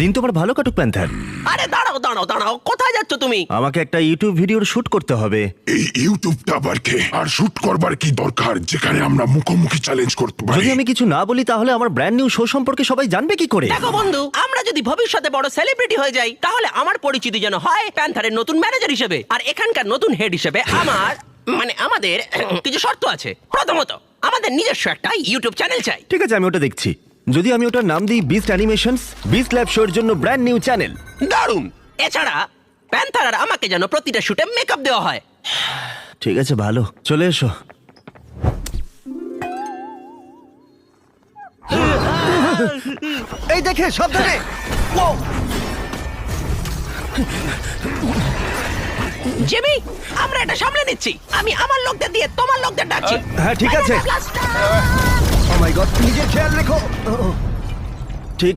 দিন তোমার ভালো কাটুক প্যান্থার। আরে দাঁড়াও দাঁড়াও দাঁড়াও, কোথায় যাচ্ছ তুমি? আমাকে একটা ইউটিউব ভিডিওর শুট করতে হবে। এই ইউটিউবটা আবার কে? আর শুট করবার কি দরকার যেখানে আমরা মুখোমুখি চ্যালেঞ্জ করতে পারি? যদি আমি কিছু না বলি তাহলে আমার ব্র্যান্ড নিউ শো সম্পর্কে সবাই জানবে কি করে? দেখো বন্ধু, আমরা যদি ভবিষ্যতে বড় সেলিব্রিটি হয়ে যাই তাহলে আমার পরিচিতি যেন হয় প্যান্থারের নতুন ম্যানেজার হিসেবে, আর এখানকার নতুন হেড হিসেবে আমাদের কিছু শর্ত আছে। প্রথমত, আমাদের নিজস্ব একটা ইউটিউব চ্যানেল চাই। ঠিক আছে, আমি ওটা দেখছি। যদি আমি ওটার নাম দিই বিস্ট অ্যানিমেশনস, বিস্ট ল্যাব শোর জন্য ব্র্যান্ড নিউ চ্যানেল। দারুণ। এছাড়া প্যান্থার আর আমাকে যেন প্রতিটা শুটে মেকআপ দেওয়া হয়। ঠিক আছে, ভালো, চলে এসো। এই দেখে সাবধানে। জিমি, আমরা এটা সামলে নিচ্ছি। আমি আমার লোকদের দিয়ে তোমার লোকদের ডাকছি। হ্যাঁ, ঠিক আছে। ও মাই গড, নিজের খেয়াল রেখো।